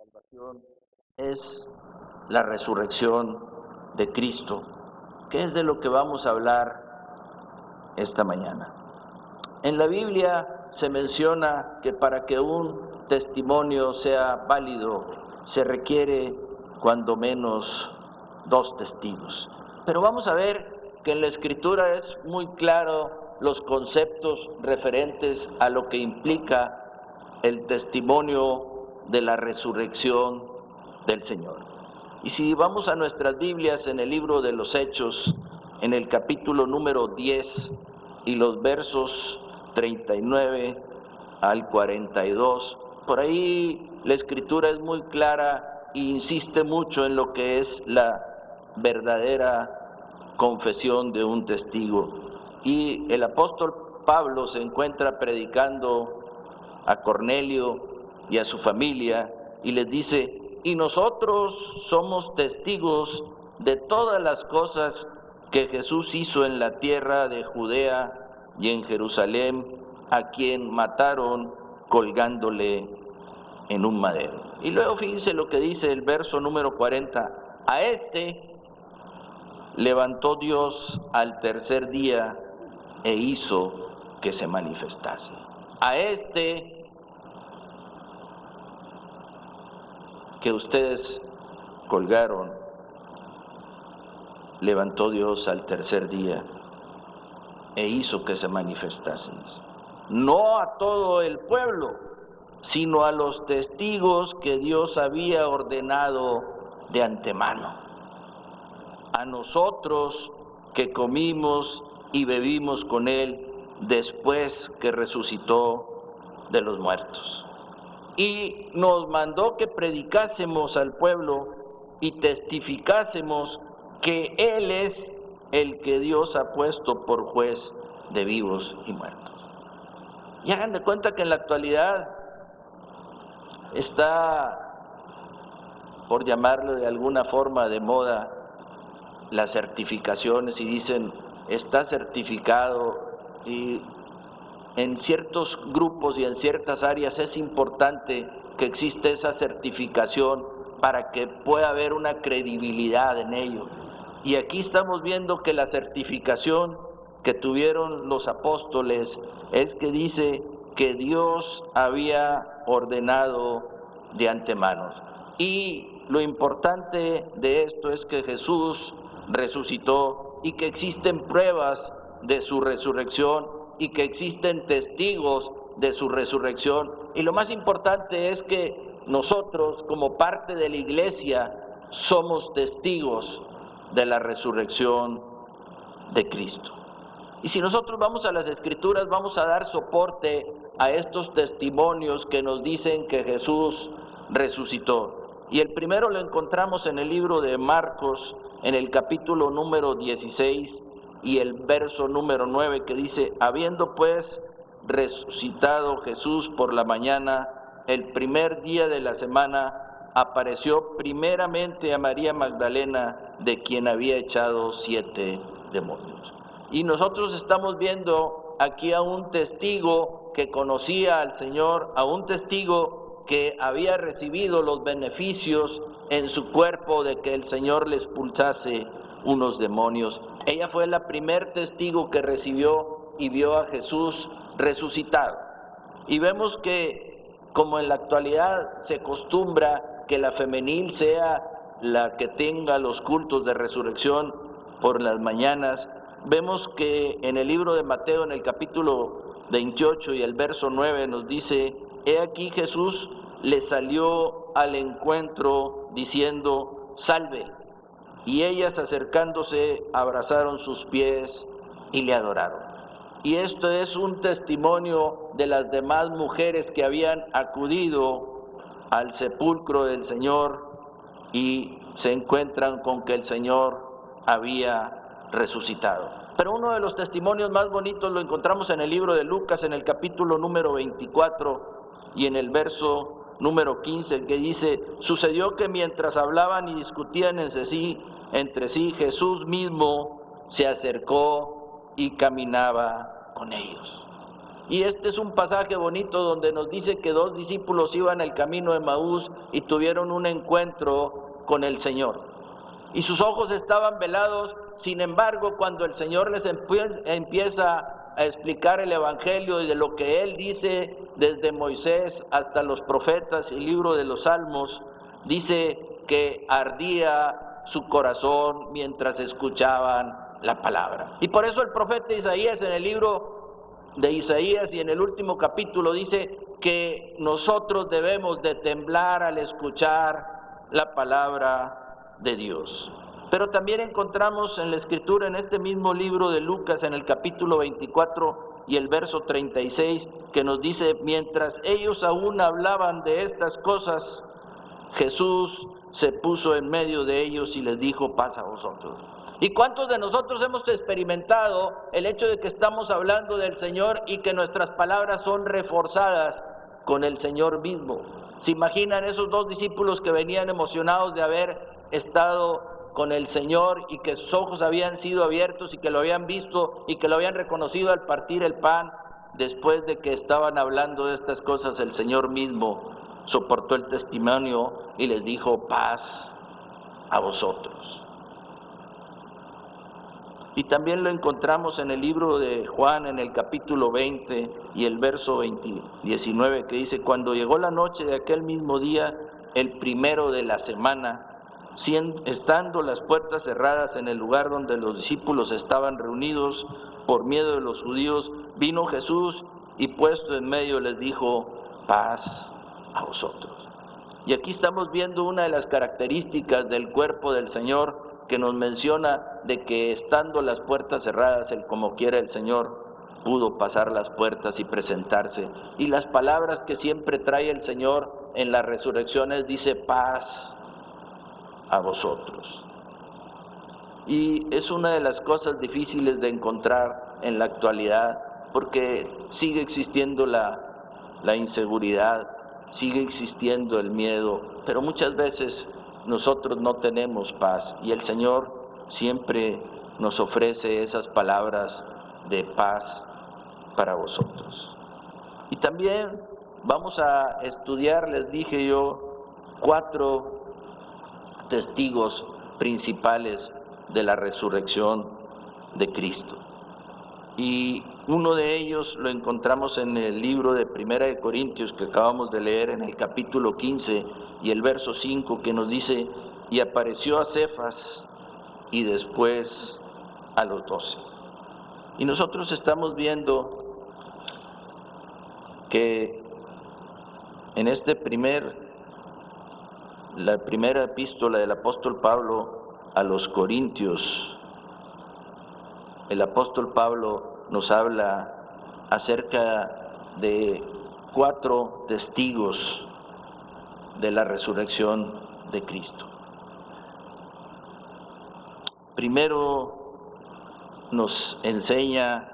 salvación es la resurrección de Cristo, que es de lo que vamos a hablar esta mañana. En la Biblia se menciona que para que un testimonio sea válido se requiere cuando menos 2 testigos. Pero vamos a ver que en la Escritura es muy claro los conceptos referentes a lo que implica el testimonio de la resurrección del Señor. Y si vamos a nuestras Biblias en el libro de los Hechos, en el capítulo número 10 y los versos 39 al 42, por ahí la Escritura es muy clara e insiste mucho en lo que es la verdadera confesión de un testigo. Y el apóstol Pablo se encuentra predicando a Cornelio y a su familia y les dice: y nosotros somos testigos de todas las cosas que Jesús hizo en la tierra de Judea y en Jerusalén, a quien mataron colgándole en un madero. Y luego fíjense lo que dice el verso número 40: a este levantó Dios al tercer día e hizo que se manifestase. A este que ustedes colgaron, levantó Dios al tercer día e hizo que se manifestasen. No a todo el pueblo, sino a los testigos que Dios había ordenado de antemano. A nosotros que comimos y bebimos con Él después que resucitó de los muertos. Y nos mandó que predicásemos al pueblo y testificásemos que Él es el que Dios ha puesto por juez de vivos y muertos. Y hagan de cuenta que en la actualidad está, por llamarlo de alguna forma, de moda las certificaciones, y dicen está certificado, y en ciertos grupos y en ciertas áreas es importante que existe esa certificación para que pueda haber una credibilidad en ello. Y aquí estamos viendo que la certificación que tuvieron los apóstoles es que dice que Dios había ordenado de antemano. Y lo importante de esto es que Jesús resucitó y que existen pruebas de su resurrección y que existen testigos de su resurrección. Y lo más importante es que nosotros, como parte de la Iglesia, somos testigos de la resurrección de Cristo. Y si nosotros vamos a las Escrituras, vamos a dar soporte a estos testimonios que nos dicen que Jesús resucitó. Y el primero lo encontramos en el libro de Marcos, en el capítulo número 16, y el verso número 9, que dice: habiendo pues resucitado Jesús por la mañana, el primer día de la semana, apareció primeramente a María Magdalena, de quien había echado 7 demonios. Y nosotros estamos viendo aquí a un testigo que conocía al Señor, a un testigo que había recibido los beneficios en su cuerpo de que el Señor le expulsase unos demonios. Ella fue la primer testigo que recibió y vio a Jesús resucitado. Y vemos que, como en la actualidad se acostumbra que la femenil sea la que tenga los cultos de resurrección por las mañanas, vemos que en el libro de Mateo, en el capítulo 28 y el verso 9, nos dice: he aquí Jesús le salió al encuentro diciendo: salve. Y ellas, acercándose, abrazaron sus pies y le adoraron. Y esto es un testimonio de las demás mujeres que habían acudido al sepulcro del Señor y se encuentran con que el Señor había resucitado. Pero uno de los testimonios más bonitos lo encontramos en el libro de Lucas, en el capítulo número 24 y en el verso número 15, que dice: sucedió que mientras hablaban y discutían entre sí, Jesús mismo se acercó y caminaba con ellos. Y este es un pasaje bonito donde nos dice que 2 discípulos iban el camino de Emaús y tuvieron un encuentro con el Señor. Y sus ojos estaban velados, sin embargo, cuando el Señor les empieza a explicar el Evangelio y de lo que Él dice desde Moisés hasta los profetas y el libro de los Salmos, dice que ardía su corazón mientras escuchaban la palabra. Y por eso el profeta Isaías en el libro de Isaías y en el último capítulo dice que nosotros debemos de temblar al escuchar la palabra de Dios. Pero también encontramos en la Escritura, en este mismo libro de Lucas, en el capítulo 24 y el verso 36, que nos dice: mientras ellos aún hablaban de estas cosas, Jesús se puso en medio de ellos y les dijo: paz a vosotros. ¿Y cuántos de nosotros hemos experimentado el hecho de que estamos hablando del Señor y que nuestras palabras son reforzadas con el Señor mismo? ¿Se imaginan esos 2 discípulos que venían emocionados de haber estado con el Señor y que sus ojos habían sido abiertos y que lo habían visto y que lo habían reconocido al partir el pan? Después de que estaban hablando de estas cosas, el Señor mismo soportó el testimonio y les dijo: paz a vosotros. Y también lo encontramos en el libro de Juan, en el capítulo 20 y el verso 19, que dice: cuando llegó la noche de aquel mismo día, el primero de la semana, estando las puertas cerradas en el lugar donde los discípulos estaban reunidos por miedo de los judíos, vino Jesús y puesto en medio les dijo: paz a vosotros. Y aquí estamos viendo una de las características del cuerpo del Señor, que nos menciona de que estando las puertas cerradas, el como quiera el Señor pudo pasar las puertas y presentarse. Y las palabras que siempre trae el Señor en las resurrecciones dice: paz a vosotros. Y es una de las cosas difíciles de encontrar en la actualidad, porque sigue existiendo la inseguridad, sigue existiendo el miedo, pero muchas veces nosotros no tenemos paz, y el Señor siempre nos ofrece esas palabras de paz para vosotros. Y también vamos a estudiar, les dije yo, 4 testigos principales de la resurrección de Cristo. Y uno de ellos lo encontramos en el libro de Primera de Corintios, que acabamos de leer, en el capítulo 15 y el verso 5, que nos dice: y apareció a Cefas y después a los 12. Y nosotros estamos viendo que en la primera epístola del apóstol Pablo a los Corintios, el apóstol Pablo nos habla acerca de 4 testigos de la resurrección de Cristo. Primero nos enseña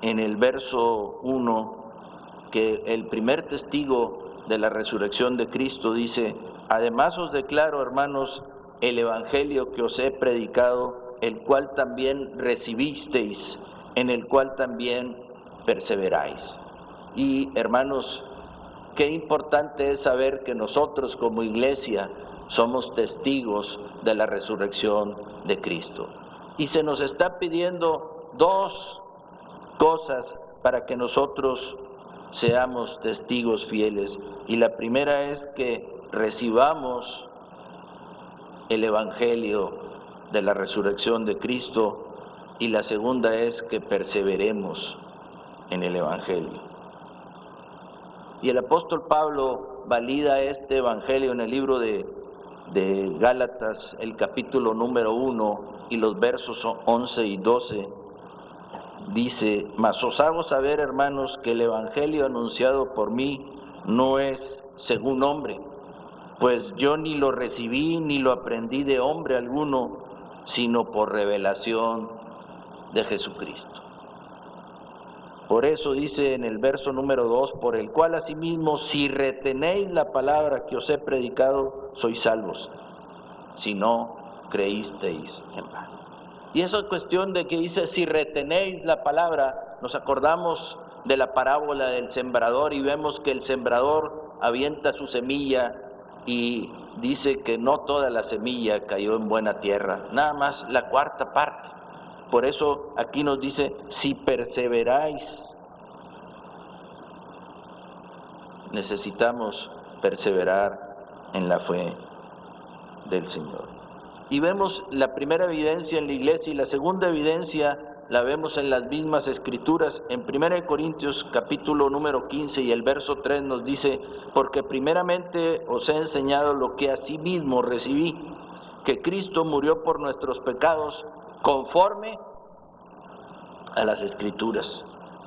en el verso 1 que el primer testigo de la resurrección de Cristo dice: además os declaro, hermanos, el evangelio que os he predicado, el cual también recibisteis, en el cual también perseveráis. Y hermanos, qué importante es saber que nosotros como iglesia somos testigos de la resurrección de Cristo. Y se nos está pidiendo 2 cosas para que nosotros seamos testigos fieles. Y la primera es que recibamos el evangelio de la resurrección de Cristo, y la segunda es que perseveremos en el evangelio. Y el apóstol Pablo valida este evangelio en el libro de Gálatas, el capítulo número 1 y los versos 11 y 12. Dice: mas os hago saber, hermanos, que el evangelio anunciado por mí no es según hombre, pues yo ni lo recibí ni lo aprendí de hombre alguno, sino por revelación de Jesucristo. Por eso dice en el verso número 2: por el cual asimismo, si retenéis la palabra que os he predicado, sois salvos, si no creísteis en vano. Y esa cuestión de que dice: si retenéis la palabra, nos acordamos de la parábola del sembrador y vemos que el sembrador avienta su semilla y dice que no toda la semilla cayó en buena tierra, nada más la cuarta parte. Por eso aquí nos dice, si perseveráis, necesitamos perseverar en la fe del Señor. Y vemos la primera evidencia en la iglesia y la segunda evidencia la vemos en las mismas escrituras. En 1 Corintios capítulo número 15 y el verso 3 nos dice, porque primeramente os he enseñado lo que asimismo recibí, que Cristo murió por nuestros pecados conforme a las escrituras,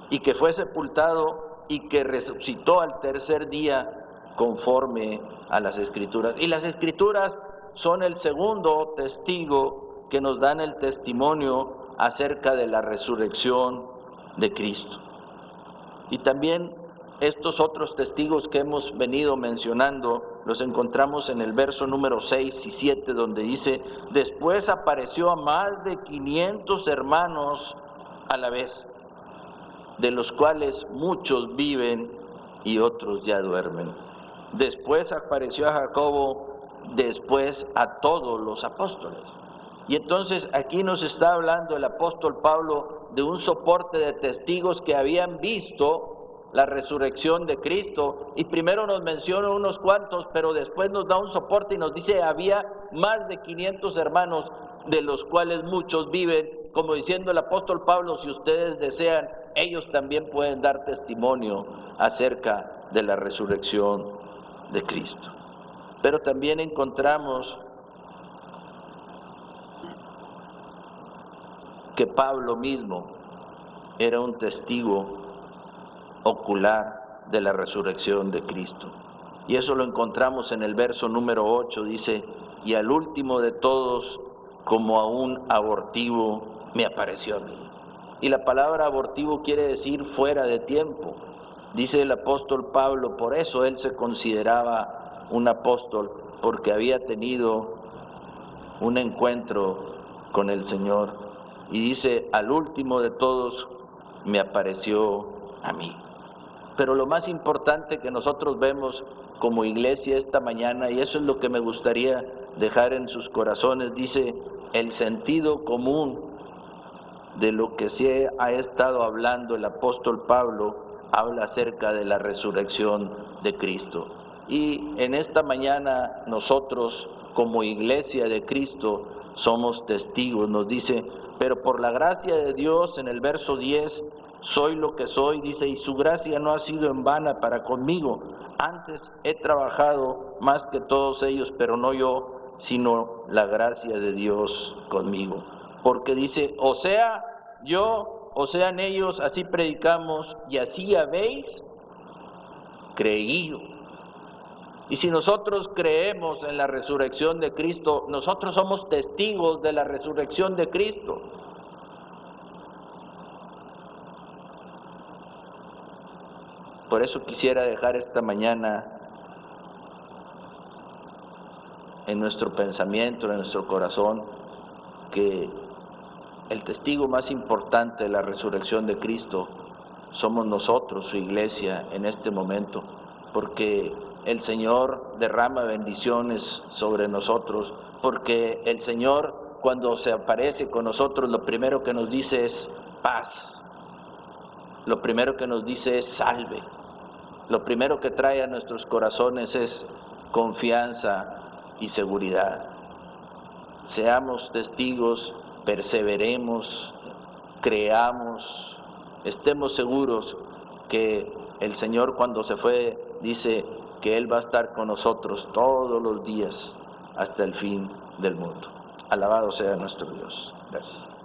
y que fue sepultado y que resucitó al tercer día conforme a las escrituras. Y las escrituras son el segundo testigo que nos dan el testimonio acerca de la resurrección de Cristo. Y también estos otros testigos que hemos venido mencionando los encontramos en el verso número 6 y 7, donde dice, después apareció a más de 500 hermanos a la vez, de los cuales muchos viven y otros ya duermen. Después apareció a Jacobo, después a todos los apóstoles. Y entonces aquí nos está hablando el apóstol Pablo de un soporte de testigos que habían visto la resurrección de Cristo, y primero nos menciona unos cuantos, pero después nos da un soporte y nos dice había más de 500 hermanos, de los cuales muchos viven, como diciendo el apóstol Pablo, si ustedes desean, ellos también pueden dar testimonio acerca de la resurrección de Cristo. Pero también encontramos que Pablo mismo era un testigo ocular de la resurrección de Cristo. Y eso lo encontramos en el verso número 8, dice, y al último de todos, como a un abortivo, me apareció a mí. Y la palabra abortivo quiere decir fuera de tiempo. Dice el apóstol Pablo, por eso él se consideraba un apóstol, porque había tenido un encuentro con el Señor. Y dice, al último de todos me apareció a mí. Pero lo más importante que nosotros vemos como iglesia esta mañana, y eso es lo que me gustaría dejar en sus corazones, dice, el sentido común de lo que se ha estado hablando el apóstol Pablo, habla acerca de la resurrección de Cristo. Y en esta mañana nosotros como iglesia de Cristo somos testigos, nos dice, pero por la gracia de Dios, en el verso 10, soy lo que soy, dice, y su gracia no ha sido en vana para conmigo. Antes he trabajado más que todos ellos, pero no yo, sino la gracia de Dios conmigo. Porque dice, o sea yo, o sean ellos, así predicamos y así habéis creído. Y si nosotros creemos en la resurrección de Cristo, nosotros somos testigos de la resurrección de Cristo. Por eso quisiera dejar esta mañana en nuestro pensamiento, en nuestro corazón, que el testigo más importante de la resurrección de Cristo somos nosotros, su iglesia, en este momento, porque el Señor derrama bendiciones sobre nosotros, porque el Señor, cuando se aparece con nosotros, lo primero que nos dice es paz, lo primero que nos dice es salve, lo primero que trae a nuestros corazones es confianza y seguridad. Seamos testigos, perseveremos, creamos, estemos seguros que el Señor cuando se fue dice que Él va a estar con nosotros todos los días hasta el fin del mundo. Alabado sea nuestro Dios. Gracias.